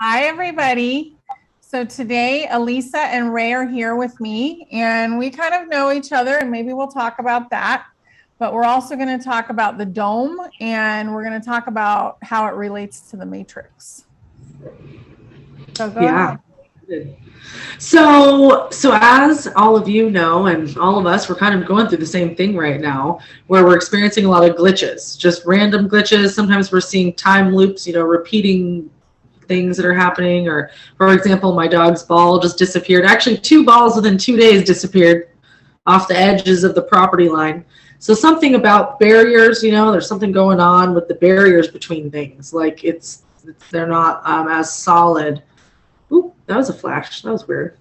Hi, everybody. So today, Alisa and Ray are here with me, and we kind of know each other, and maybe we'll talk about that. But we're also going to talk about the dome, and we're going to talk about how it relates to the matrix. So go ahead. So as all of you know, and all of us, we're kind of going through the same thing right now, where we're experiencing a lot of glitches, just random glitches. Sometimes we're seeing time loops, repeating things that are happening. Or, for example, my dog's ball just disappeared. Actually, 2 balls within 2 days disappeared off the edges of the property line. So something about barriers, there's something going on with the barriers between things. Like they're not as solid. Ooh, that was a flash. That was weird.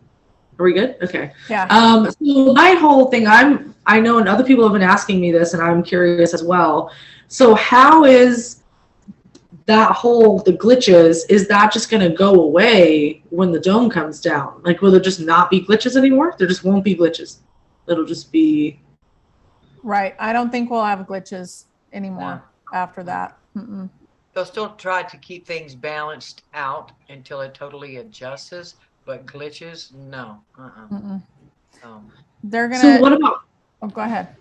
Are we good? Okay. Yeah. So my whole thing, I know, and other people have been asking me this, and I'm curious as well. So how is that the glitches, is that just going to go away when the dome comes down? Like, will there just not be glitches anymore? There just won't be glitches. It'll just be. Right. I don't think we'll have glitches anymore after that. Mm-mm. They'll still try to keep things balanced out until it totally adjusts, but glitches, no. They're gonna. So what about? Oh, go ahead.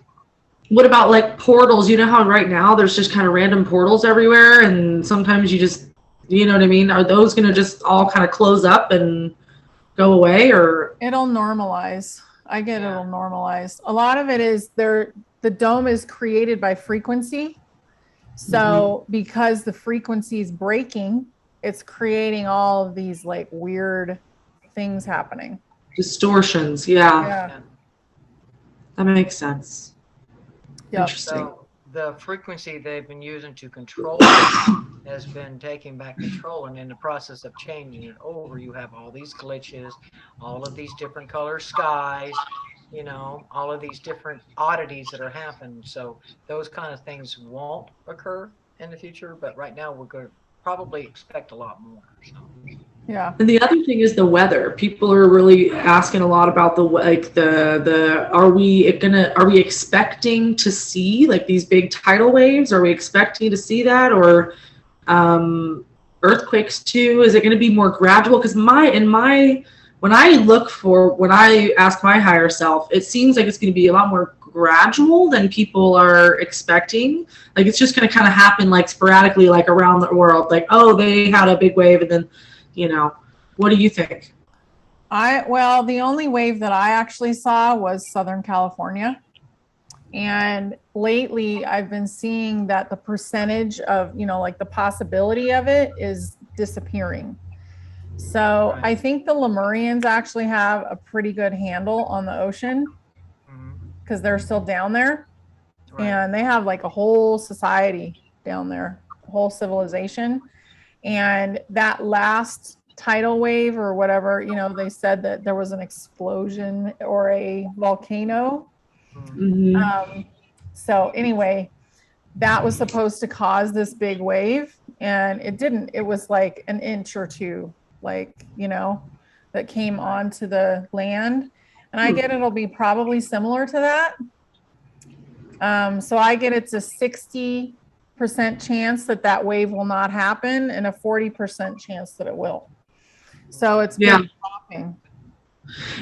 What about like portals? You know how right now there's just kind of random portals everywhere, and sometimes you just, you know what I mean? Are those going to just all kind of close up and go away, or? It'll normalize. It'll normalize. A lot of it is the dome is created by frequency. So because the frequency is breaking, it's creating all of these like weird things happening. Distortions, yeah. That makes sense. Yep. Interesting. So the frequency they've been using to control has been taking back control, and in the process of changing it over, you have all these glitches, all of these different color skies, all of these different oddities that are happening. So those kind of things won't occur in the future, but right now we're going to probably expect a lot more. So. Yeah. And the other thing is the weather. People are really asking a lot about are we expecting to see like these big tidal waves? Are we expecting to see that, or earthquakes too? Is it going to be more gradual? Because when I ask my higher self, it seems like it's going to be a lot more gradual than people are expecting. Like it's just going to kind of happen like sporadically, like around the world. Like, oh, they had a big wave, and then, what do you think? The only wave that I actually saw was Southern California. And lately I've been seeing that the percentage of, like the possibility of it is disappearing. So I think the Lemurians actually have a pretty good handle on the ocean because they're still down there. Right. And they have like a whole society down there, a whole civilization. And that last tidal wave or whatever, they said that there was an explosion or a volcano. So anyway, that was supposed to cause this big wave, and it didn't. It was like an inch or two, that came onto the land. And I get it'll be probably similar to that. So I get it's a 60% chance that wave will not happen and a 40% chance that it will. So it's been dropping.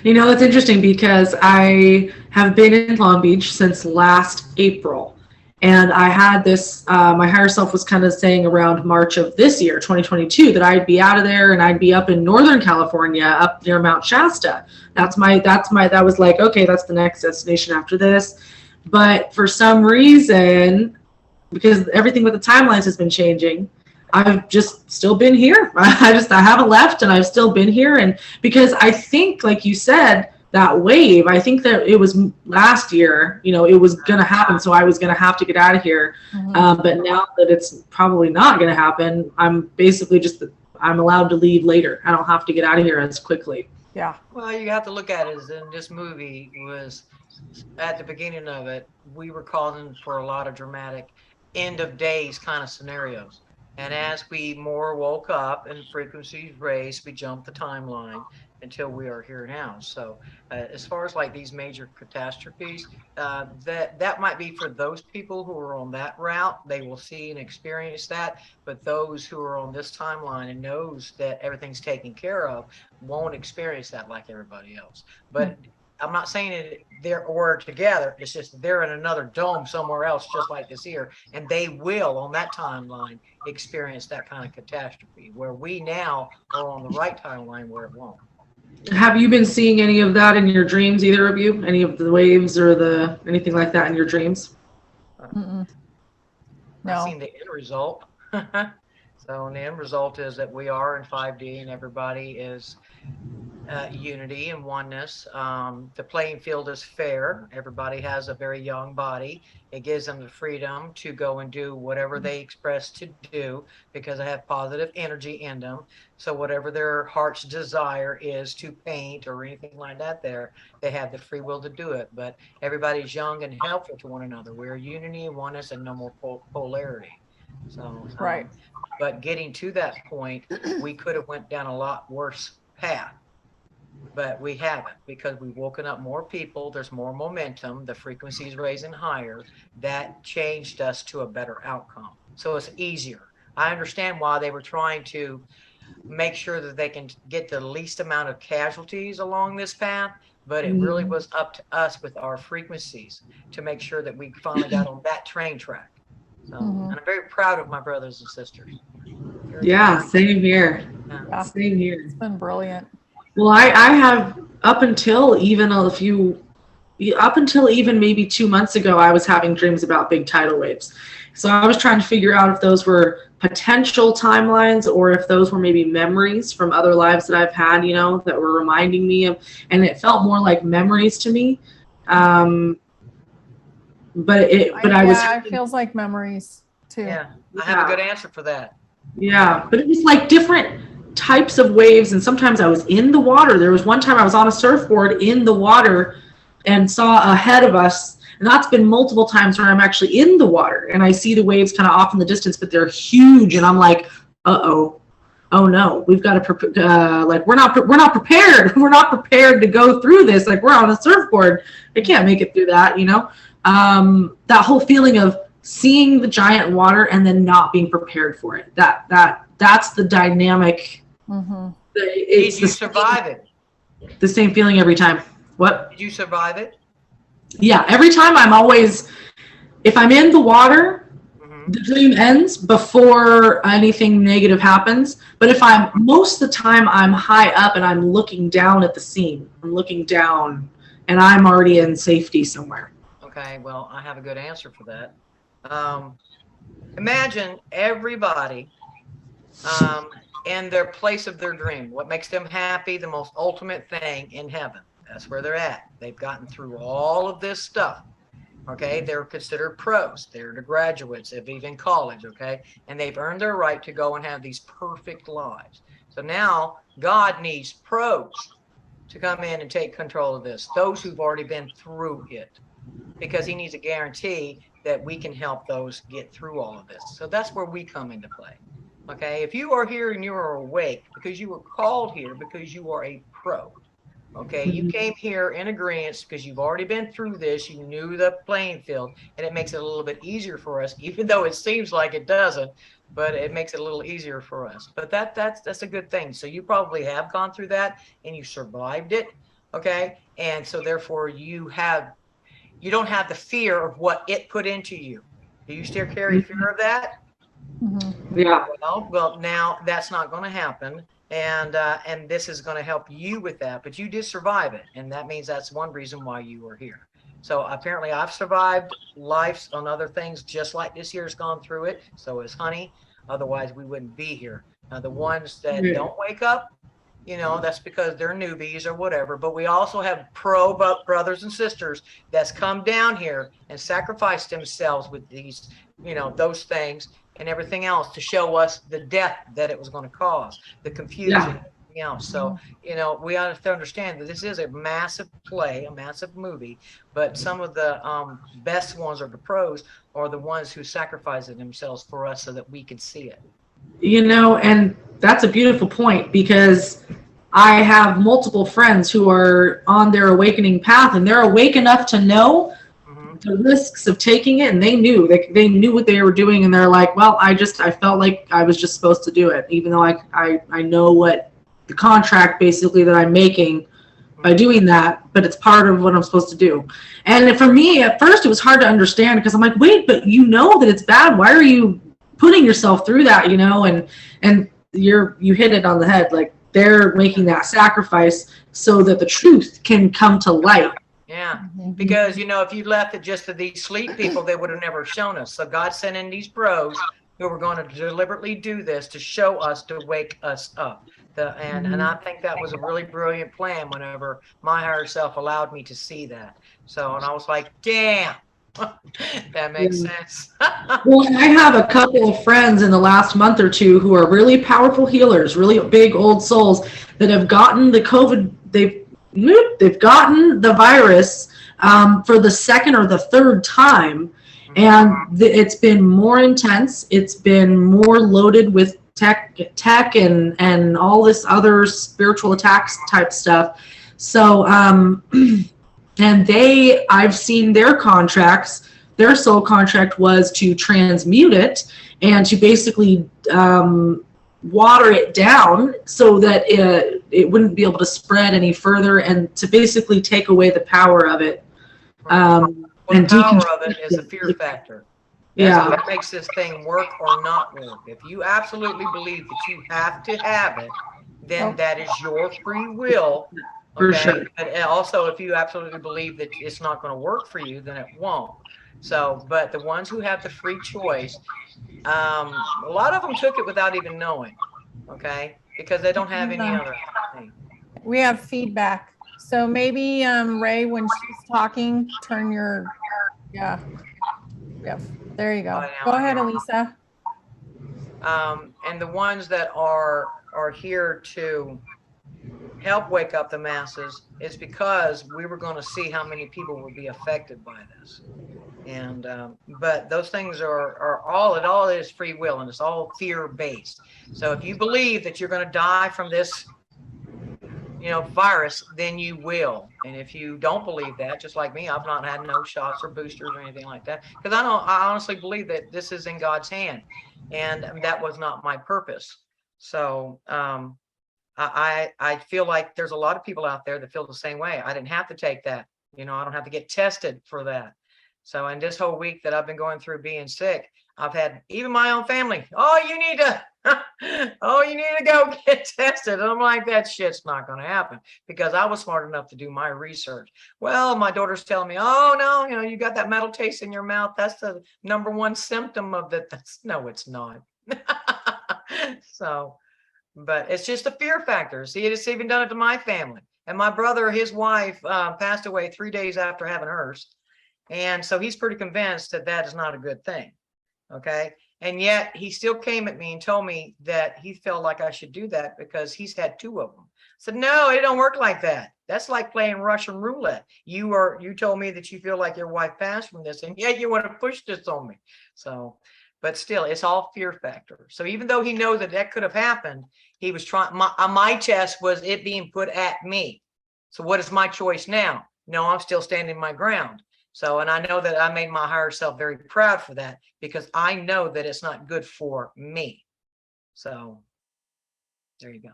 It's interesting because I have been in Long Beach since last April. And I had this, my higher self was kind of saying around March of this year, 2022, that I'd be out of there and I'd be up in Northern California, up near Mount Shasta. That was like, okay, that's the next destination after this. But for some reason, because everything with the timelines has been changing, I've just still been here. I haven't left, and I've still been here. And because I think, like you said, that wave, I think that it was last year, it was going to happen. So I was going to have to get out of here. But now that it's probably not going to happen, I'm basically I'm allowed to leave later. I don't have to get out of here as quickly. Yeah. Well, you have to look at it as in this movie was at the beginning of it, we were calling for a lot of dramatic end of days kind of scenarios. And as we more woke up and frequencies raised, we jumped the timeline until we are here now. So as far as like these major catastrophes, that might be for those people who are on that route. They will see and experience that. But those who are on this timeline and knows that everything's taken care of won't experience that like everybody else. But I'm not saying that they're or together. It's just they're in another dome somewhere else, just like this here, and they will on that timeline experience that kind of catastrophe. Where we now are on the right timeline where it won't. Have you been seeing any of that in your dreams, either of you? Any of the waves or the anything like that in your dreams? No. I've seen the end result. So the end result is that we are in 5D and everybody is unity and oneness. The playing field is fair. Everybody has a very young body. It gives them the freedom to go and do whatever they express to do because they have positive energy in them. So whatever their heart's desire is to paint or anything like that there, they have the free will to do it. But everybody's young and helpful to one another. We're unity and oneness and no more polarity. So, Right. But getting to that point, we could have went down a lot worse path. But we haven't because we've woken up more people. There's more momentum. The frequency is raising higher. That changed us to a better outcome. So it's easier. I understand why they were trying to make sure that they can get the least amount of casualties along this path. But it really was up to us with our frequencies to make sure that we finally got on that train track. So, and I'm very proud of my brothers and sisters. Yeah, same here. Yeah. Same here. It's been brilliant. Well, I have up until even maybe 2 months ago, I was having dreams about big tidal waves. So I was trying to figure out if those were potential timelines or if those were maybe memories from other lives that I've had, you know, that were reminding me of, and it felt more like memories to me. It feels like memories too. Yeah, I have a good answer for that. Yeah, but it was like different types of waves, and sometimes I was in the water. There was one time I was on a surfboard in the water and saw ahead of us, and that's been multiple times where I'm actually in the water and I see the waves kind of off in the distance, but they're huge, and I'm like, oh no, we've got to like we're not prepared. We're not prepared to go through this. Like, we're on a surfboard, I can't make it through that, you know. That whole feeling of seeing the giant water and then not being prepared for it. That's the dynamic. Did you survive it? The same feeling every time. What? Did you survive it? Yeah, every time I'm always, if I'm in the water, the dream ends before anything negative happens. But if most of the time I'm high up and I'm looking down at the scene. I'm looking down and I'm already in safety somewhere. Okay, well, I have a good answer for that. Imagine everybody in their place of their dream, what makes them happy, the most ultimate thing in heaven. That's where they're at. They've gotten through all of this stuff. Okay, they're considered pros. They're the graduates of even college. Okay, and they've earned their right to go and have these perfect lives. So now God needs pros to come in and take control of this. Those who've already been through it, because He needs a guarantee that we can help those get through all of this. So that's where we come into play. Okay, if you are here and you are awake because you were called here because you are a pro. Okay, you came here in agreement because you've already been through this. You knew the playing field, and it makes it a little bit easier for us, even though it seems like it doesn't. But it makes it a little easier for us. But that's a good thing. So you probably have gone through that and you survived it. Okay, and so therefore you don't have the fear of what it put into you. Do you still carry fear of that? Yeah. Well, now that's not going to happen, and this is going to help you with that. But you did survive it, and that means that's one reason why you are here. So apparently, I've survived lives on other things just like this year's gone through it. So is Honey. Otherwise, we wouldn't be here. The ones that don't wake up, you know, that's because they're newbies or whatever. But we also have pro brothers and sisters that's come down here and sacrificed themselves with these, you know, those things and everything else to show us the death that it was going to cause, the confusion, everything else. So, you know, we have to understand that this is a massive play, a massive movie, but some of the best ones or the pros are the ones who sacrificed themselves for us so that we could see it. And that's a beautiful point, because I have multiple friends who are on their awakening path, and they're awake enough to know the risks of taking it, and they knew what they were doing, and they're like, well, I felt like I was just supposed to do it, even though I know what the contract basically that I'm making by doing that, but it's part of what I'm supposed to do. And for me, at first, it was hard to understand, because I'm like, wait, but you know that it's bad. Why are you putting yourself through that? And you hit it on the head. Like, they're making that sacrifice so that the truth can come to light. Yeah, because if you left it just to these sleep people, they would have never shown us. So God sent in these bros who were going to deliberately do this to show us, to wake us up. And I think that was a really brilliant plan whenever my higher self allowed me to see that. So, and I was like, damn, that makes sense. Well, I have a couple of friends in the last month or two who are really powerful healers, really big old souls that have gotten the COVID. They've gotten the virus for the second or the third time, and it's been more intense. It's been more loaded with tech and all this other spiritual attacks type stuff. So, and I've seen their contracts. Their soul contract was to transmute it and to basically water it down so that it wouldn't be able to spread any further, and to basically take away the power of it. The power of it is a fear factor. That's what makes this thing work or not work. If you absolutely believe that you have to have it, then that is your free will. For sure. But also, if you absolutely believe that it's not going to work for you, then it won't. So, but the ones who have the free choice, a lot of them took it without even knowing, because they don't have any other thing. We have feedback. So maybe, Ray, when she's talking, turn your, yeah, there you go. Go ahead, Alisa. And the ones that are here to help wake up the masses is because we were going to see how many people will be affected by this. And but those things are all, it all is free will, and it's all fear based. So if you believe that you're going to die from this virus, then you will. And if you don't believe that, just like me, I've not had no shots or boosters or anything like that, because I honestly believe that this is in God's hand, and that was not my purpose. So I feel like there's a lot of people out there that feel the same way. I didn't have to take that. I don't have to get tested for that. So in this whole week that I've been going through being sick, I've had even my own family, you need to go get tested. And I'm like, that shit's not going to happen, because I was smart enough to do my research. Well, my daughter's telling me, oh no, you got that metal taste in your mouth. That's the #1 symptom of that. No, it's not. So, but it's just a fear factor. See, it's even done it to my family. And my brother, his wife passed away 3 days after having hers. And so he's pretty convinced that that is not a good thing. And yet he still came at me and told me that he felt like I should do that because he's had 2 of them. I said, no, it don't work like that. That's like playing Russian roulette. You told me that you feel like your wife passed from this, and yet you want to push this on me. So, but still, it's all fear factor. So even though he knows that that could have happened, he was trying. My test was it being put at me. So what is my choice now? No, I'm still standing my ground. So, and I know that I made my higher self very proud for that, because I know that it's not good for me. So there you go.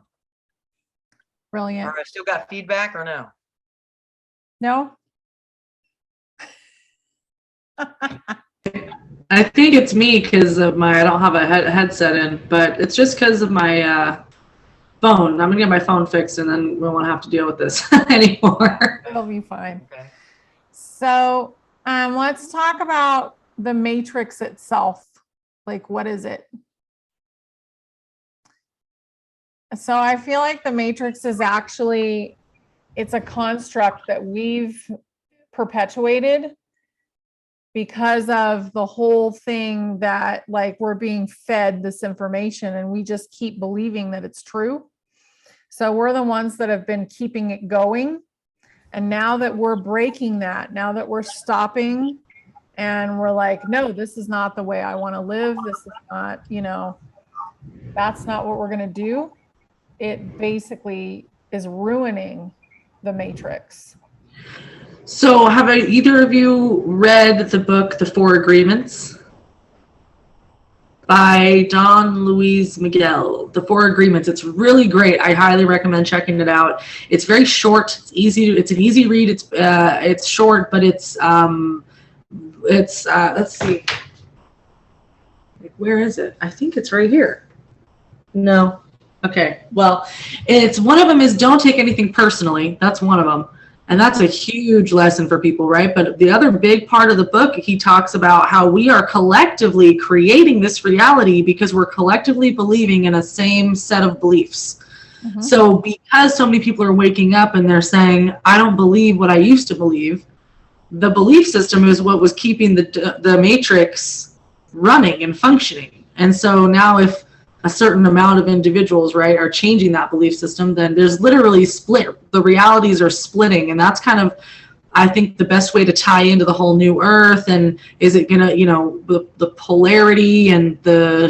Brilliant. All right, still got feedback or no? No? I think it's me because of I don't have a headset in, but it's just because of my phone. I'm gonna get my phone fixed, and then we won't have to deal with this anymore. It'll be fine. Okay. So let's talk about the matrix itself. Like, what is it? So I feel like the matrix is actually, it's a construct that we've perpetuated because of the whole thing that, like, we're being fed this information and we just keep believing that it's true. So we're the ones that have been keeping it going. And now that we're breaking that, now that we're stopping and we're like, no, this is not the way I want to live. This is not, that's not what we're going to do, it basically is ruining the matrix. So have either of you read the book, The Four Agreements? By Don Luis Miguel, The Four Agreements. It's really great. I highly recommend checking it out. It's very short. It's easy. It's an easy read. It's short, but it's let's see. Where is it? I think it's right here. No. Okay. Well, it's one of them is don't take anything personally. That's one of them. And that's a huge lesson for people, right? But the other big part of the book, he talks about how we are collectively creating this reality because we're collectively believing in a same set of beliefs. Mm-hmm. So because so many people are waking up and they're saying, I don't believe what I used to believe, the belief system is what was keeping the matrix running and functioning. And so now if a certain amount of individuals, right, are changing that belief system, then there's literally the realities are splitting. And that's kind of, I think, the best way to tie into the whole new earth. And is it gonna, the polarity and the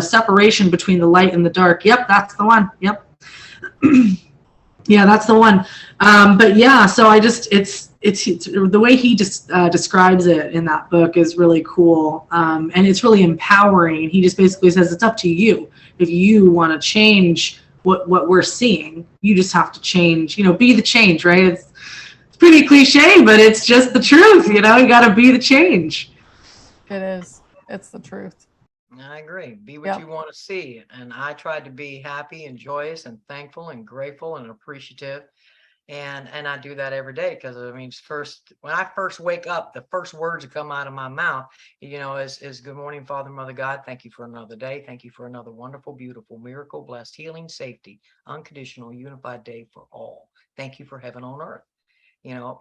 separation between the light and the dark. Yep, that's the one. Yep. Yeah, that's the one. But yeah, so it's the way he just describes it in that book is really cool, and it's really empowering. He just basically says it's up to you. If you want to change what we're seeing, you just have to change. Be the change, right? It's pretty cliche, but it's just the truth. You got to be the change. It is. It's the truth. I agree. Be what you want to see. And I tried to be happy and joyous and thankful and grateful and appreciative. And I do that every day because when I first wake up, the first words that come out of my mouth, is good morning, Father, Mother God. Thank you for another day. Thank you for another wonderful, beautiful, miracle, blessed, healing, safety, unconditional, unified day for all. Thank you for heaven on earth.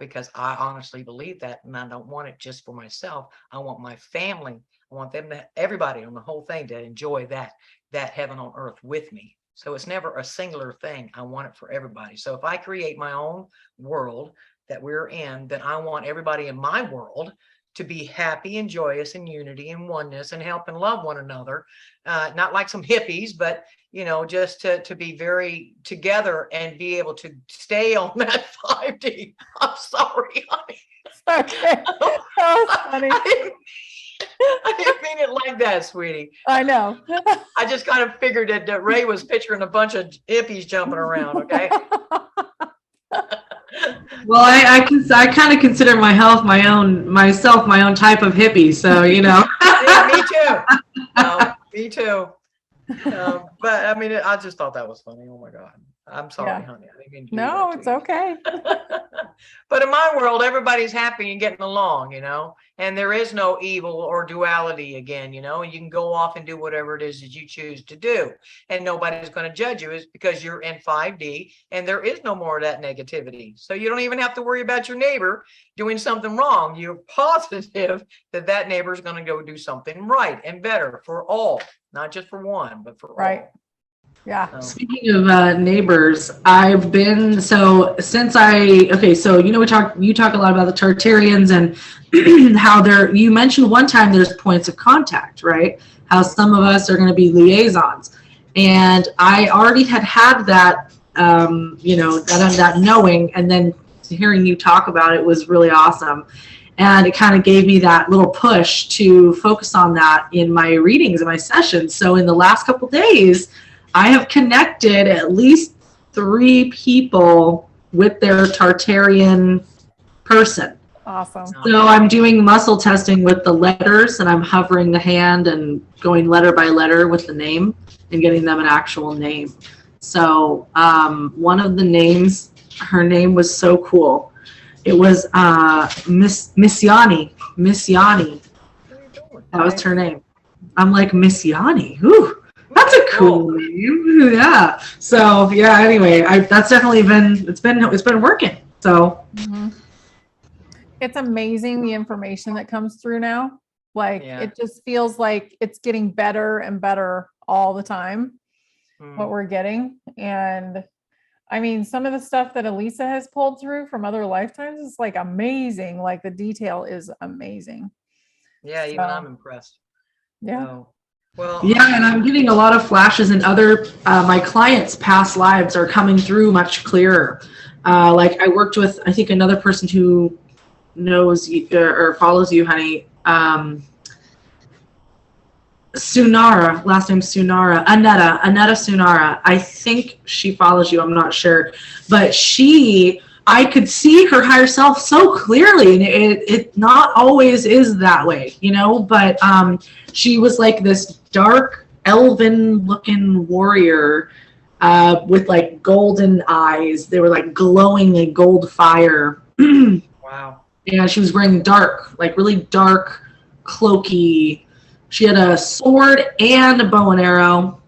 Because I honestly believe that, and I don't want it just for myself. I want my family. I want them everybody on the whole thing to enjoy that heaven on earth with me. So it's never a singular thing. I want it for everybody. So if I create my own world that we're in, then I want everybody in my world to be happy and joyous and unity and oneness and help and love one another. Not like some hippies, but just to be very together and be able to stay on that 5D. I'm sorry, honey. Okay. That was funny. I didn't mean it like that, sweetie. I know. I just kind of figured that Ray was picturing a bunch of hippies jumping around, okay? Well, I kind of consider myself my own type of hippie, so Yeah, me too. Me too. But I just thought that was funny. Oh my God. I'm sorry, honey. I didn't mean to do No, that it's okay. But in my world, everybody's happy and getting along, and there is no evil or duality again, you can go off and do whatever it is that you choose to do. And nobody's going to judge you is because you're in 5D and there is no more of that negativity. So you don't even have to worry about your neighbor doing something wrong. You're positive that neighbor is going to go do something right and better for all, not just for one, but for all. Yeah. Speaking of neighbors, I've been you talk a lot about the Tartarians and how you mentioned one time there's points of contact, right? How some of us are going to be liaisons, and I already had that, that knowing, and then hearing you talk about it was really awesome. And it kind of gave me that little push to focus on that in my readings and my sessions. So in the last couple of days, I have connected at least 3 people with their Tartarian person. Awesome. So I'm doing muscle testing with the letters, and I'm hovering the hand and going letter by letter with the name and getting them an actual name. So one of the names, her name was so cool. It was Missiani. That was her name. I'm like, Missiani. Ooh. That's a cool name. Yeah. So yeah. Anyway, that's definitely it's been working. So it's amazing the information that comes through now. It just feels like it's getting better and better all the time. What we're getting, and some of the stuff that Alisa has pulled through from other lifetimes is amazing. The detail is amazing. Yeah, even I'm impressed. Yeah. So, Well, Yeah, and I'm getting a lot of flashes in other, my clients' past lives are coming through much clearer. Like I worked with, I think, another person who knows you, or follows you, honey. Sunara, last name Sunara, Aneta Sunara. I think she follows you. I'm not sure, but I could see her higher self so clearly, and it not always is that way, you know. But she was like this dark, elven-looking warrior with like golden eyes. They were like glowing like gold fire. wow. Yeah, she was wearing dark, like really dark, cloaky. She had a sword and a bow and arrow.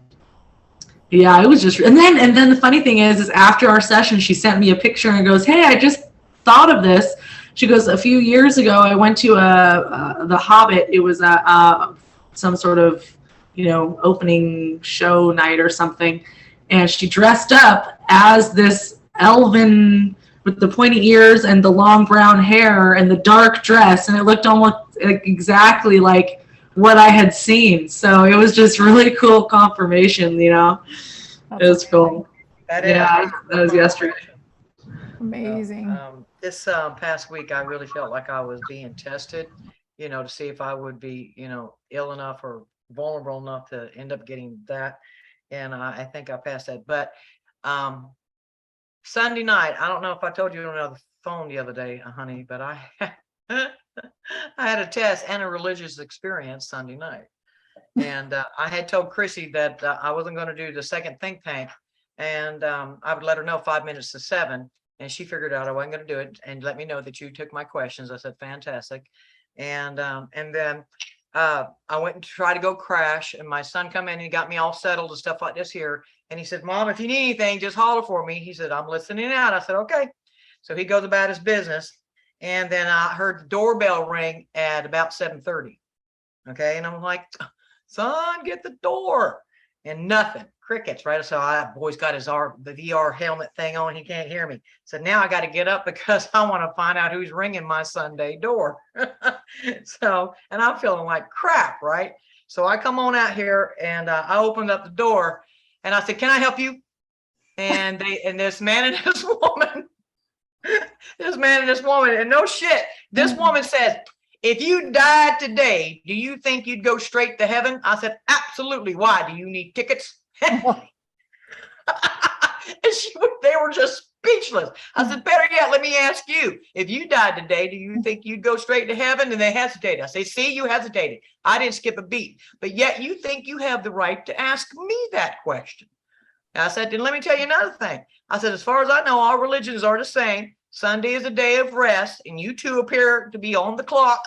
Yeah, it was just, and then the funny thing is after our session, she sent me a picture and goes, "Hey, I just thought of this." She goes, "A few years ago, I went to the Hobbit. It was some sort of, opening show night or something, and she dressed up as this elven with the pointy ears and the long brown hair and the dark dress, and it looked almost exactly like what I had seen. So it was just really cool confirmation, It was cool. That was yesterday. Amazing. This past week, I really felt like I was being tested, to see if I would be, ill enough or vulnerable enough to end up getting that. And I think I passed that. But Sunday night, I don't know if I told you on the phone the other day, honey, but I I had a test and a religious experience Sunday night. And I had told Chrissy that I wasn't going to do the second think tank, and I would let her know 5 minutes to 7. And she figured out I wasn't going to do it and let me know that you took my questions. I said, fantastic. And then I went and tried to go crash, and my son come in and he got me all settled and stuff like this here. And he said, "Mom, if you need anything, just holler for me." He said, "I'm listening out." I said, "Okay." So he goes about his business. And then I heard the doorbell ring at about 7:30. Okay. And I'm like, "Son, get the door." And nothing, crickets, right? So boy's got the VR helmet thing on. He can't hear me. So now I got to get up because I want to find out who's ringing my Sunday door. And I'm feeling like crap, right? So I come on out here and I opened up the door and I said, "Can I help you?" And this man and this woman, and no shit, this woman says, "If you died today, do you think you'd go straight to heaven?" I said, "Absolutely. Why? Do you need tickets?" And they were just speechless. I said, "Better yet, let me ask you, if you died today, do you think you'd go straight to heaven?" And they hesitated. I say, "See, you hesitated. I didn't skip a beat, but yet you think you have the right to ask me that question." And I said, "Then let me tell you another thing." I said, "As far as I know, all religions are the same. Sunday is a day of rest, and you two appear to be on the clock.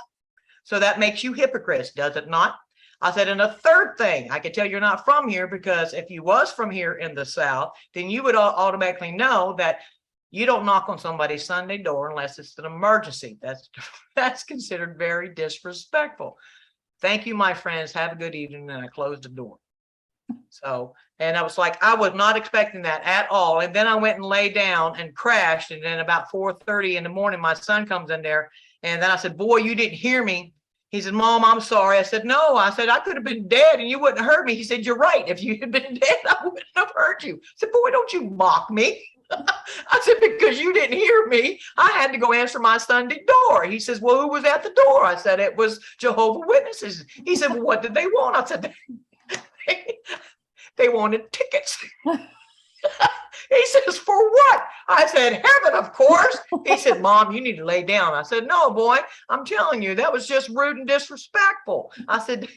So that makes you hypocrites, does it not?" I said, "And a third thing, I can tell you're not from here, because if you was from here in the South, then you would automatically know that you don't knock on somebody's Sunday door unless it's an emergency. That's considered very disrespectful. Thank you, my friends. Have a good evening." And I closed the door. So, and I was like, I was not expecting that at all. And then I went and lay down and crashed. And then about 4:30 in the morning, my son comes in there. And then I said, "Boy, you didn't hear me." He said, "Mom, I'm sorry." I said, "No." I said, "I could have been dead and you wouldn't have heard me." He said, "You're right. If you had been dead, I wouldn't have heard you." I said, "Boy, don't you mock me." I said, "Because you didn't hear me, I had to go answer my Sunday door." He says, "Well, who was at the door?" I said, "It was Jehovah's Witnesses." He said, "Well, what did they want?" I said, they wanted tickets. He says, "For what?" I said, "Heaven, of course." He said, "Mom, you need to lay down." I said, "No, boy, I'm telling you, that was just rude and disrespectful." I said,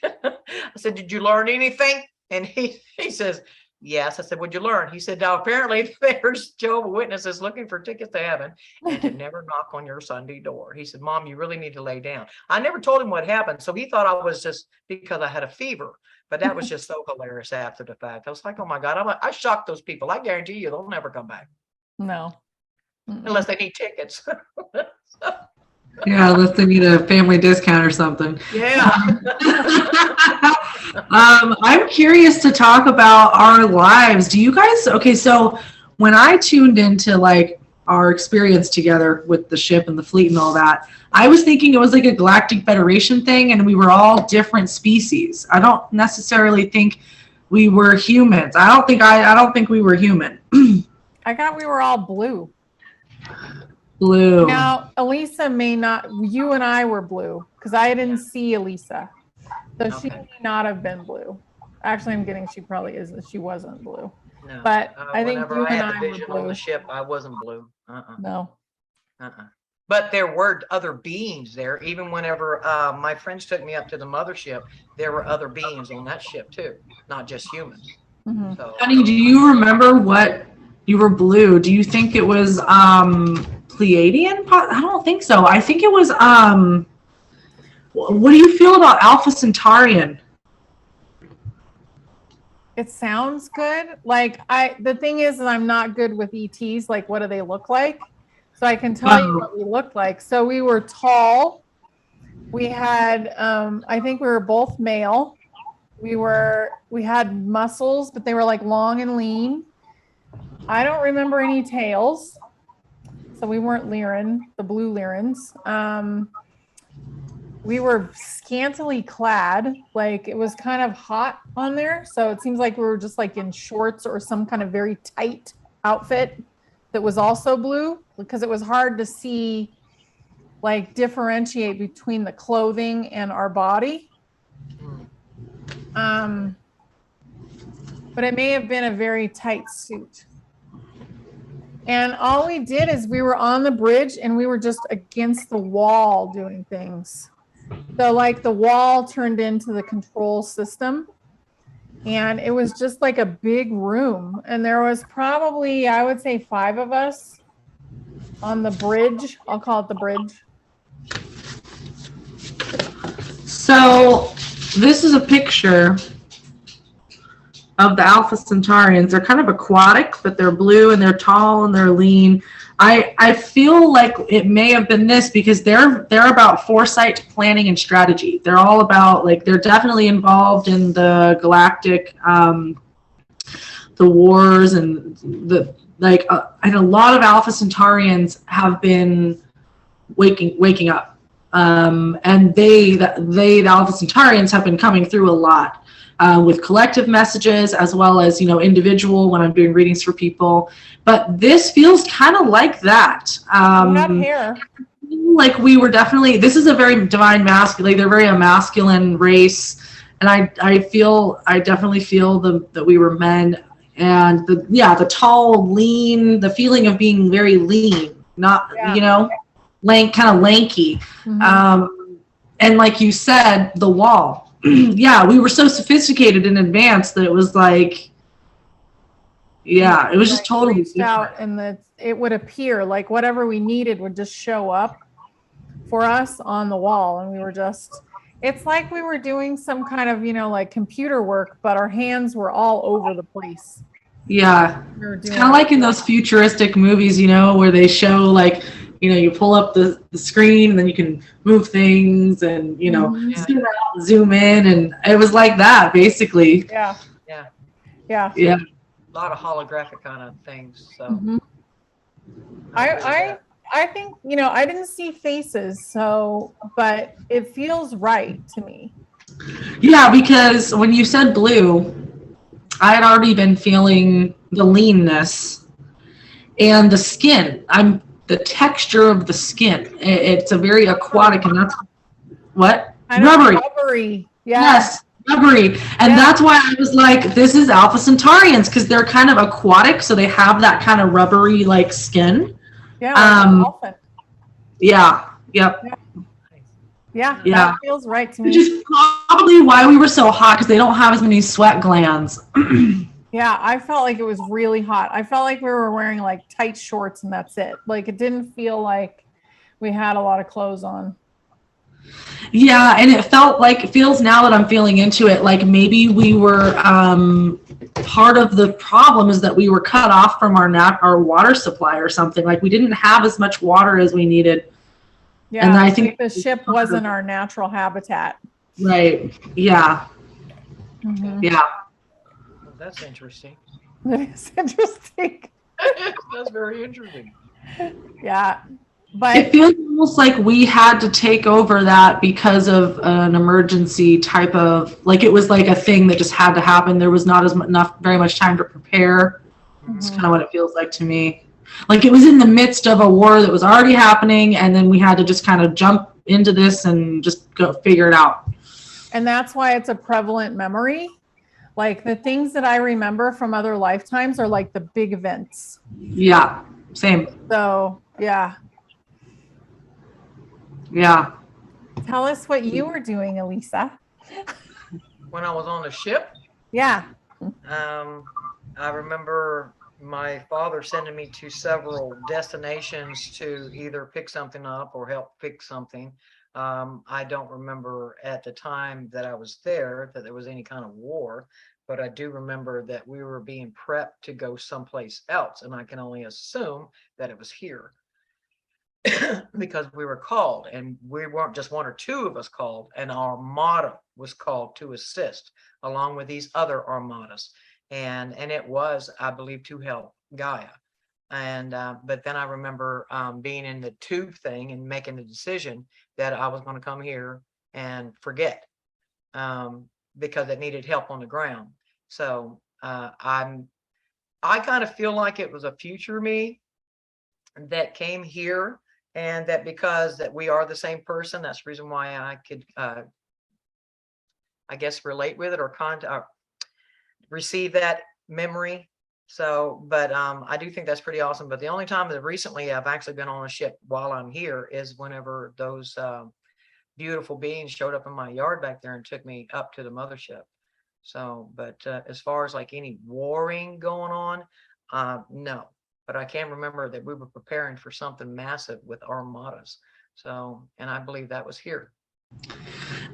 "Did you learn anything?" And he says, "Yes." I said, "What'd you learn?" He said, "Now, apparently there's Jehovah's Witnesses looking for tickets to heaven and to never knock on your Sunday door." He said, "Mom, you really need to lay down." I never told him what happened. So he thought I was just because I had a fever. But that was just so hilarious after the fact. I was like, "Oh my God, I shocked those people. I guarantee you they'll never come back." No. Unless they need tickets. Yeah, unless they need a family discount or something. Yeah. I'm curious to talk about our lives. Do you guys, okay, so when I tuned into like our experience together with the ship and the fleet and all that, I was thinking it was like a Galactic Federation thing and we were all different species. I don't necessarily think we were humans. I don't think we were human. I thought we were all blue. Blue. Now, Alisa may not, you and I were blue because I didn't see Alisa. So she may not have been blue. Actually, I'm getting she probably isn't. She wasn't blue. No. But I think whenever you I and had I the were vision blue. on the ship, I wasn't blue. No. But there were other beings there. Even whenever my friends took me up to the mothership, there were other beings on that ship too, not just humans. Mm-hmm. So, Honey, do you remember what you were blue? Do you think it was Pleiadian? I don't think so. I think it was what do you feel about Alpha Centaurian? It sounds good. Like the thing is that I'm not good with ETs. Like, what do they look like? So I can tell you what we looked like. So we were tall. We had, I think we were both male. We had muscles, but they were like long and lean. I don't remember any tails. So we weren't Lyran, the blue Lyrans. We were scantily clad, like it was kind of hot on there. So it seems like we were just like in shorts or some kind of very tight outfit that was also blue, because it was hard to see, like differentiate between the clothing and our body. But it may have been a very tight suit. And all we did is we were on the bridge and we were just against the wall doing things. So like the wall turned into the control system and it was just like a big room. And there was probably, I would say 5 of us on the bridge. I'll call it the bridge. So this is a picture of the Alpha Centaurians. They're kind of aquatic, but they're blue and they're tall and they're lean. I feel like it may have been this because they're about foresight, planning, and strategy. They're all about, like, they're definitely involved in the galactic, the wars and the, like, and a lot of Alpha Centaurians have been waking up. And the Alpha Centaurians have been coming through a lot. With collective messages as well as, you know, individual when I'm doing readings for people. But this feels kind of like that. You have hair. Like we were definitely, this is a very divine masculine, they're very a masculine race. And I definitely feel that we were men. And the tall, lean, the feeling of being very lean, not, you know, kind of lanky. Mm-hmm. And like you said, the wall. Yeah, we were so sophisticated in advance that it was like, it was just totally out, and it would appear like whatever we needed would just show up for us on the wall, and we were just, it's like we were doing some kind of, you know, like computer work, but our hands were all over the place. Yeah, it's kind of like in those futuristic movies, you know, where they show like, you know, you pull up the screen and then you can move things and, you know, zoom out, zoom in. And it was like that, basically. Yeah. A lot of holographic kind of things. So I think, you know, I didn't see faces, so, but it feels right to me. Yeah, because when you said blue, I had already been feeling the leanness and the skin. The texture of the skin. It's a very aquatic, and that's what? Rubbery. Yes, rubbery. And that's why I was like, this is Alpha Centaurians, because they're kind of aquatic, so they have that kind of rubbery like skin. Yeah, like an dolphin. Yeah. Yep. Yeah, that feels right to me. Which is probably why we were so hot, because they don't have as many sweat glands. Yeah, I felt like it was really hot. I felt like we were wearing like tight shorts and that's it. Like it didn't feel like we had a lot of clothes on. Yeah, and it feels now that I'm feeling into it, like maybe we were part of the problem is that we were cut off from our water supply or something. Like we didn't have as much water as we needed. Yeah, and I think the ship wasn't our natural habitat. Right. Yeah. Mm-hmm. Yeah. That's interesting. It is interesting. That's very interesting. Yeah. It But feels almost like we had to take over that because of an emergency type of, like, it was like a thing that just had to happen. There was not very much time to prepare. It's Mhm. kind of what it feels like to me. Like it was in the midst of a war that was already happening, and then we had to just kind of jump into this and just go figure it out. and that's why it's a prevalent memory. Like the things that I remember from other lifetimes are like the big events. Yeah, same. So, yeah. Yeah. Tell us what you were doing, Alisa. When I was on the ship, Yeah. I remember my father sending me to several destinations to either pick something up or help fix something. I don't remember at the time that I was there that there was any kind of war, but I do remember that we were being prepped to go someplace else, and I can only assume that it was here. Because we were called, and we weren't just one or two of us called, an armada was called to assist along with these other armadas, and it was, I believe, to help Gaia. And but then I remember being in the tube thing and making the decision that I was going to come here and forget, because it needed help on the ground. So I kind of feel like it was a future me that came here, and that because that we are the same person, that's the reason why I could I guess relate with it or receive that memory. So but I do think that's pretty awesome. But the only time that recently I've actually been on a ship while I'm here is whenever those beautiful beings showed up in my yard back there and took me up to the mothership. So but as far as like any warring going on, no, but I can remember that we were preparing for something massive with armadas. So, and I believe that was here.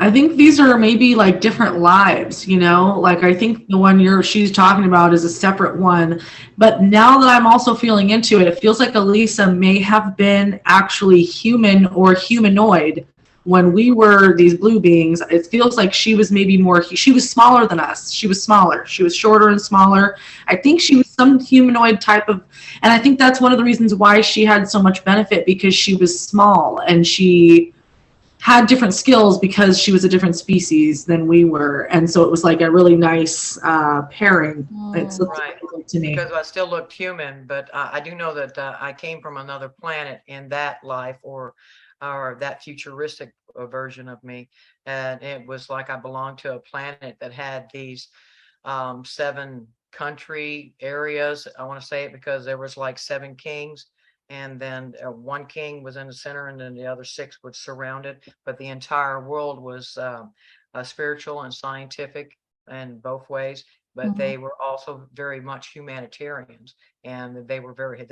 I think these are maybe like different lives, you know, like I think the one she's talking about is a separate one. But now that I'm also feeling into it, it feels like Alisa may have been actually human or humanoid when we were these blue beings. It feels like she was maybe she was smaller than us. She was smaller. She was shorter and smaller. I think she was some humanoid type of, and I think that's one of the reasons why she had so much benefit, because she was small and she had different skills because she was a different species than we were, and so it was like a really nice pairing. It's Right. to me Because I still looked human, but I do know that I came from another planet in that life, or that futuristic version of me, and it was like I belonged to a planet that had these 7 country areas. I want to say it because there was like 7 kings, and then one king was in the center, and then the other 6 would surround it. But the entire world was spiritual and scientific in both ways. But Mhm. they were also very much humanitarians, and they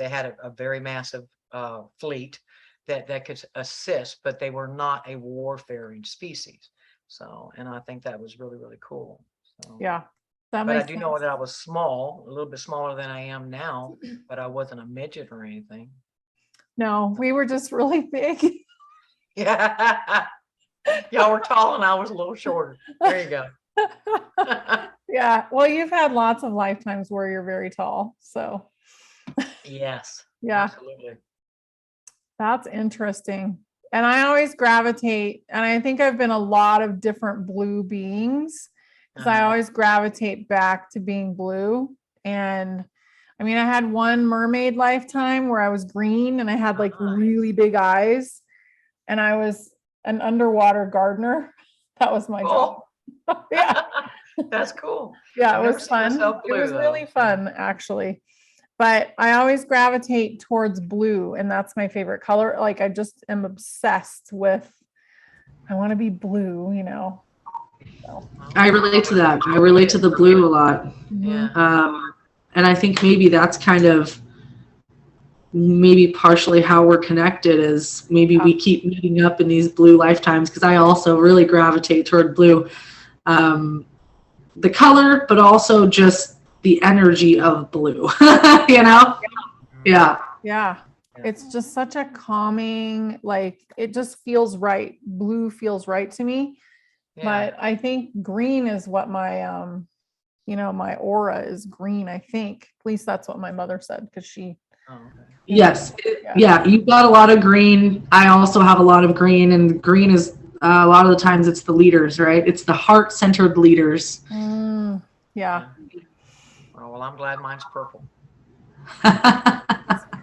had a very massive fleet that could assist, but they were not a warfaring species. So, and I think that was really, really cool. So, Yeah. That but I makes do sense. know that I was small, a little bit smaller than I am now, but I wasn't a midget or anything. No, we were just really big. Yeah. Y'all were tall and I was a little shorter. There you go. Yeah. Well, you've had lots of lifetimes where you're very tall. So, Yes, yeah, absolutely. that's interesting. And I always gravitate, and I think I've been a lot of different blue beings because I always gravitate back to being blue. And I mean, I had one mermaid lifetime where I was green and I had like really big eyes, and I was an underwater gardener. That was my job. Yeah. That's cool. Yeah, I've it never was seen fun. myself It blue, was really though. fun, actually. But I always gravitate towards blue, and that's my favorite color. Like I just am obsessed with, I want to be blue, you know. So, I relate to that. I relate to the blue a lot. Yeah. And I think maybe that's kind of maybe partially how we're connected, is maybe we keep meeting up in these blue lifetimes, because I also really gravitate toward blue. The color, but also just the energy of blue, you know? Yeah. yeah. It's just such a calming, like it just feels right. Blue feels right to me. Yeah. But I think green is what my you know, my aura is green, I think. At least that's what my mother said, because she Oh, okay. Yes. Yeah, you've got a lot of green. I also have a lot of green, and green is a lot of the times it's the leaders, right? It's the heart-centered leaders. Yeah. Oh, well, I'm glad mine's purple. That's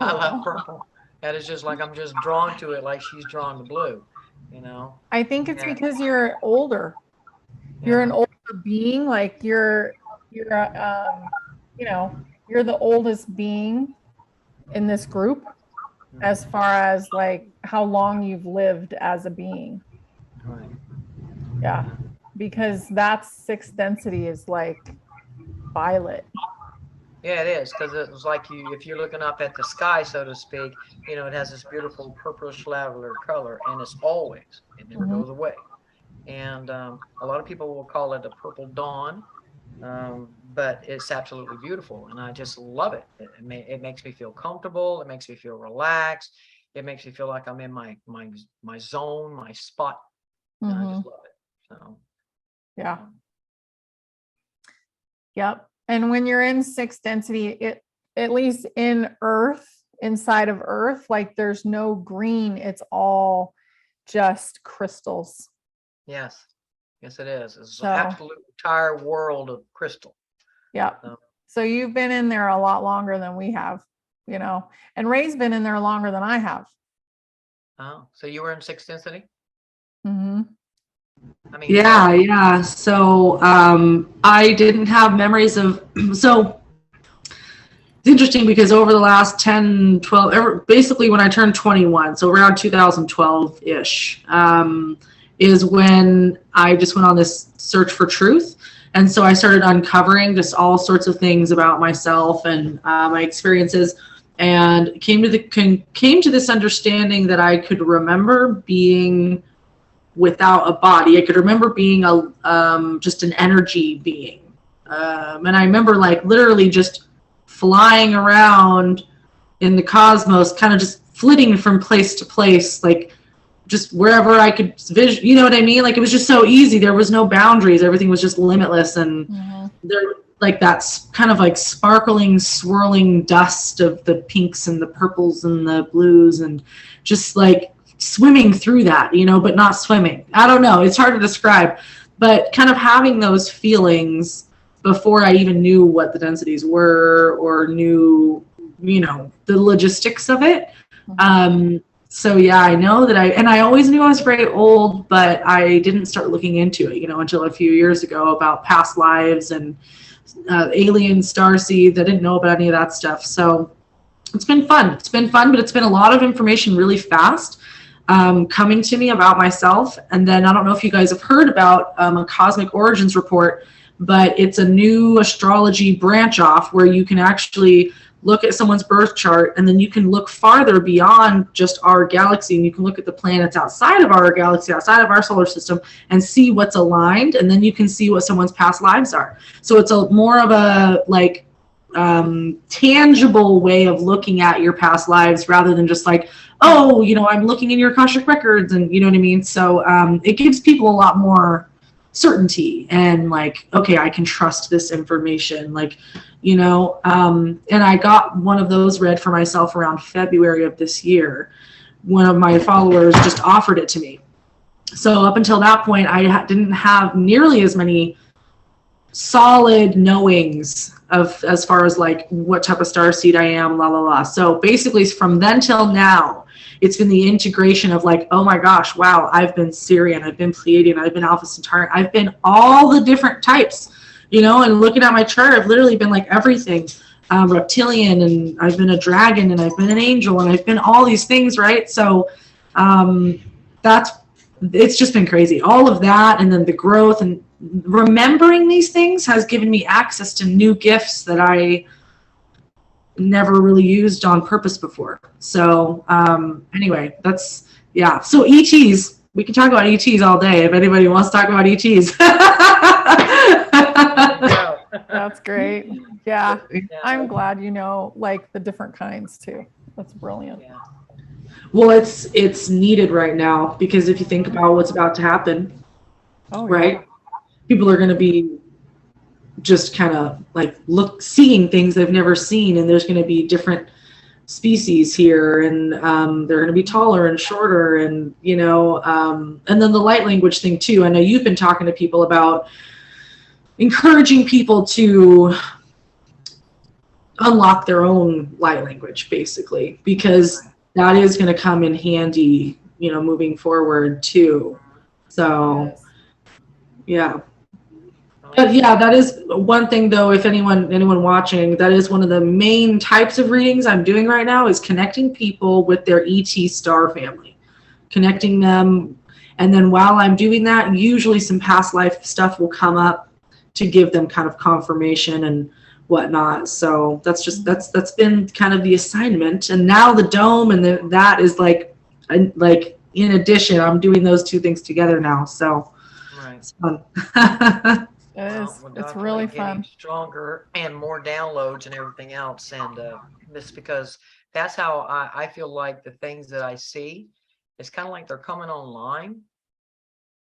I love cool. purple. That is just like I'm just drawn to it, like she's drawn to blue. You know. I think it's Yeah. because you're older. You're an Yeah. older being, like you're you know, you're the oldest being in this group as far as like how long you've lived as a being. Right. Yeah. Because that's sixth density is like violet. Yeah, it is, because it was like if you're looking up at the sky, so to speak, you know, it has this beautiful purplish lavender color, and it's always, it never goes away. And a lot of people will call it a purple dawn, but it's absolutely beautiful, and I just love it. It makes me feel comfortable. It makes me feel relaxed. It makes me feel like I'm in my zone, my spot. And I just love it. So yeah. Yep. And when you're in sixth density, it at least in Earth, inside of Earth, like there's no green. It's all just crystals. yes, yes, it is. It's So- an absolute entire world of crystal. Yeah. So you've been in there a lot longer than we have, you know, and Ray's been in there longer than I have. Oh, so you were in sixth density? Mm-hmm. I mean, Yeah. So I didn't have memories of, so it's interesting because over the last 10, 12, basically when I turned 21, so around 2012-ish, is when I just went on this search for truth. And so I started uncovering just all sorts of things about myself and my experiences, and came to this understanding that I could remember being without a body. I could remember being just an energy being. And I remember like literally just flying around in the cosmos, kind of just flitting from place to place, like just wherever I could vision, you know what I mean? Like it was just so easy. There was no boundaries. Everything was just limitless. And there, like that's kind of like sparkling, swirling dust of the pinks and the purples and the blues, and just like swimming through that, you know, but not swimming. I don't know. It's hard to describe, but kind of having those feelings before I even knew what the densities were or knew, you know, the logistics of it. So yeah, I know that I always knew I was very old, but I didn't start looking into it, you know, until a few years ago about past lives and alien starseeds. I didn't know about any of that stuff. So it's been fun. It's been fun, but it's been a lot of information really fast coming to me about myself. And then I don't know if you guys have heard about a Cosmic Origins report, but it's a new astrology branch off where you can actually look at someone's birth chart, and then you can look farther beyond just our galaxy, and you can look at the planets outside of our galaxy, outside of our solar system, and see what's aligned, and then you can see what someone's past lives are. So it's a more of a like tangible way of looking at your past lives rather than just like, oh, you know, I'm looking in your Akashic records, and you know what I mean? So it gives people a lot more certainty and like, okay, I can trust this information, like, you know, and I got one of those read for myself around February of this year. One of my followers just offered it to me. So up until that point, I didn't have nearly as many solid knowings of as far as like what type of starseed I am, la la la. So basically from then till now, it's been the integration of like, oh my gosh, wow, I've been Sirian, I've been Pleiadian, I've been Alpha Centaurian, I've been all the different types, you know, and looking at my chart, I've literally been like everything, reptilian, and I've been a dragon, and I've been an angel, and I've been all these things, right? So it's just been crazy. All of that, and then the growth and remembering these things has given me access to new gifts that I never really used on purpose before. So anyway, that's, yeah. So ETs, we can talk about ETs all day if anybody wants to talk about ETs. That's great. Yeah. I'm glad you know like the different kinds too. That's brilliant. Yeah. Well, it's needed right now, because if you think about what's about to happen, right? Yeah. People are going to be just kind of like seeing things they've never seen, and there's going to be different species here, and they're going to be taller and shorter, and and then the light language thing too. I know you've been talking to people about encouraging people to unlock their own light language, basically, because that is going to come in handy, moving forward too. So Yes. yeah. But yeah, that is one thing though, if anyone watching, that is one of the main types of readings I'm doing right now, is connecting people with their ET star family, connecting them. And then while I'm doing that, usually some past life stuff will come up to give them kind of confirmation and whatnot. So that's been kind of the assignment. And now the dome and that is like in addition, I'm doing those two things together now. So Right. it's fun. It's really fun. Stronger and more downloads and everything else. And this, because that's how I feel like the things that I see, it's kind of like they're coming online.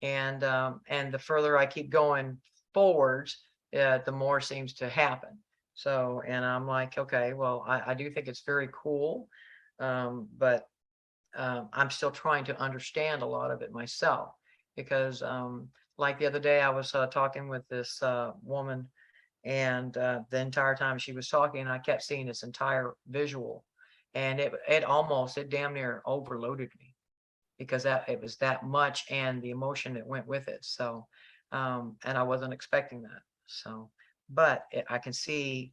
And the further I keep going forwards, the more seems to happen. So, and I'm like, okay, well, I do think it's very cool. But I'm still trying to understand a lot of it myself, because like the other day I was talking with this woman, and the entire time she was talking, I kept seeing this entire visual, and it damn near overloaded me, because it was that much, and the emotion that went with it. So and I wasn't expecting that. So, but I can see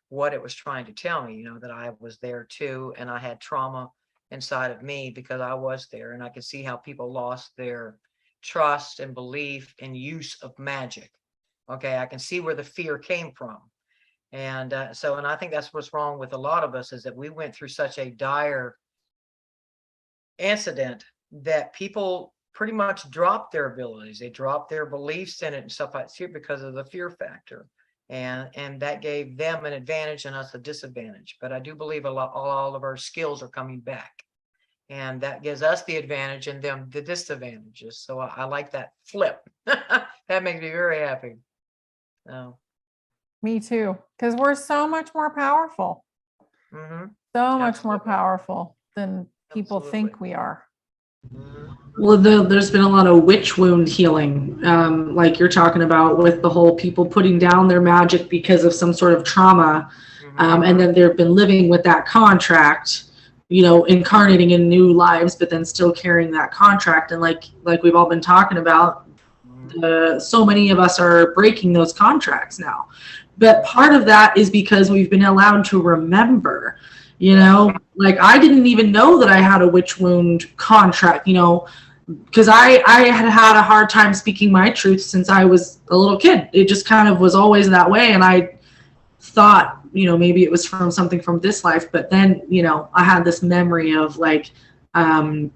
what it was trying to tell me, that I was there too, and I had trauma inside of me because I was there, and I could see how people lost their trust and belief and use of magic. Okay, I can see where the fear came from. And and I think that's what's wrong with a lot of us, is that we went through such a dire incident that people pretty much dropped their abilities. They dropped their beliefs in it and stuff like that because of the fear factor. And that gave them an advantage and us a disadvantage. But I do believe all of our skills are coming back, and that gives us the advantage and them the disadvantages. So I like that flip. That makes me very happy. Me too, because we're so much more powerful. So much more powerful than people think we are. Well, there's been a lot of witch wound healing, like you're talking about, with the whole people putting down their magic because of some sort of trauma, and then they've been living with that contract, incarnating in new lives, but then still carrying that contract. And like we've all been talking about, so many of us are breaking those contracts now. But part of that is because we've been allowed to remember. Like I didn't even know that I had a witch wound contract, because I had a hard time speaking my truth since I was a little kid. It just kind of was always that way. And I thought, maybe it was from something from this life. But then, I had this memory of like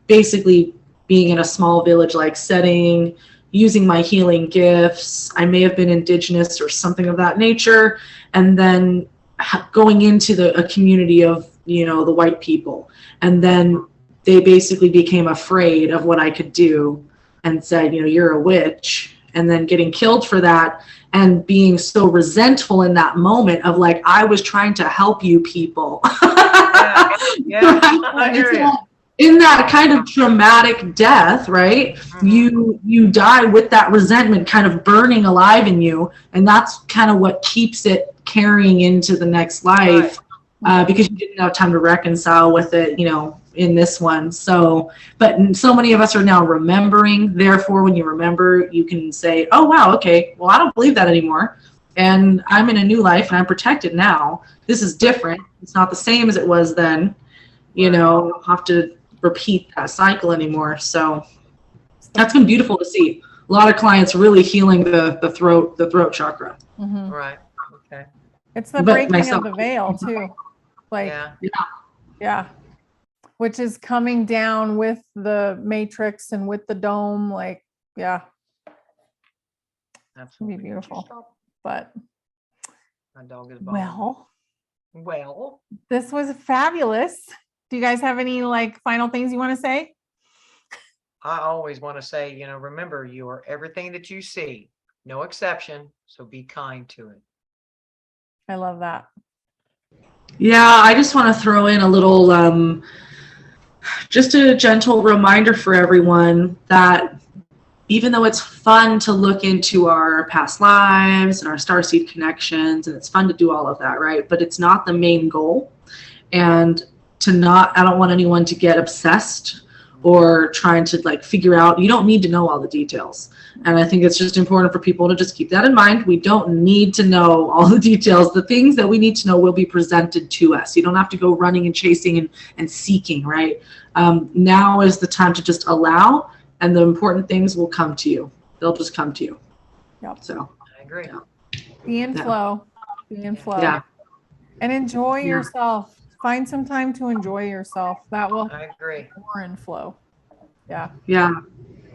basically being in a small village like setting, using my healing gifts. I may have been indigenous or something of that nature. And then going into a community of the white people, and then they basically became afraid of what I could do and said, you're a witch, and then getting killed for that, and being so resentful in that moment of like, I was trying to help you people. In that kind of traumatic death, right? You die with that resentment kind of burning alive in you, and that's kind of what keeps it carrying into the next life. Because you didn't have time to reconcile with it, in this one. So, but so many of us are now remembering. Therefore, when you remember, you can say, oh, wow, okay, well, I don't believe that anymore. And I'm in a new life and I'm protected now. This is different. It's not the same as it was then. I don't have to repeat that cycle anymore. So that's been beautiful to see. A lot of clients really healing the throat chakra. Right. Okay. It's the breaking of the veil too. Like, yeah, which is coming down with the matrix and with the dome. Like, yeah, that's gonna be beautiful. But my dog is well, this was fabulous. Do you guys have any like final things you want to say? I always want to say, remember, you are everything that you see, no exception. So be kind to it. I love that. Yeah, I just want to throw in a little, just a gentle reminder for everyone that even though it's fun to look into our past lives and our starseed connections, and it's fun to do all of that, right? But it's not the main goal. And I don't want anyone to get obsessed or trying to like figure out, you don't need to know all the details. And I think it's just important for people to just keep that in mind. We don't need to know all the details. The things that we need to know will be presented to us. You don't have to go running and chasing and seeking, right? Now is the time to just allow, and the important things will come to you. They'll just come to you. Yep. So I agree. Yeah. Be in flow. Be in flow. Yeah. And enjoy Yeah. yourself. Find some time to enjoy yourself. That will I agree. more in flow. Yeah. Yeah.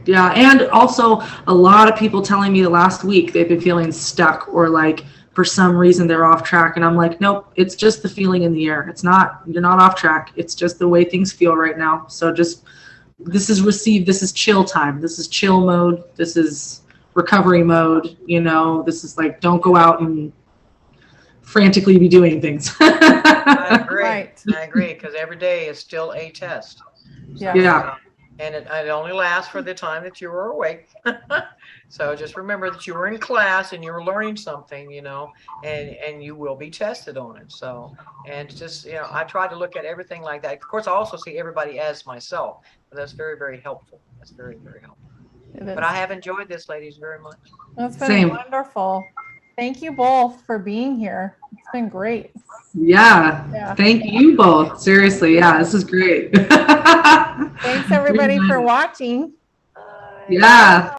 Yeah. And also a lot of people telling me the last week they've been feeling stuck or like for some reason they're off track. And I'm like, nope, it's just the feeling in the air. It's not, you're not off track. It's just the way things feel right now. So just, this is chill time. This is chill mode. This is recovery mode. You know, this is like, don't go out and frantically be doing things. I agree. Right. I agree, because every day is still a test. Yeah. Yeah. And it only lasts for the time that you were awake. So just remember that you were in class and you were learning something, you know, and you will be tested on it. So, and just, you know, I try to look at everything like that. Of course, I also see everybody as myself. But that's very, very helpful. That's very, very helpful. But I have enjoyed this, ladies, very much. It's been Same. wonderful. Thank you both for being here. It's been great. Yeah. Thank you both. Seriously. Yeah, this is great. Thanks everybody for watching. Yeah.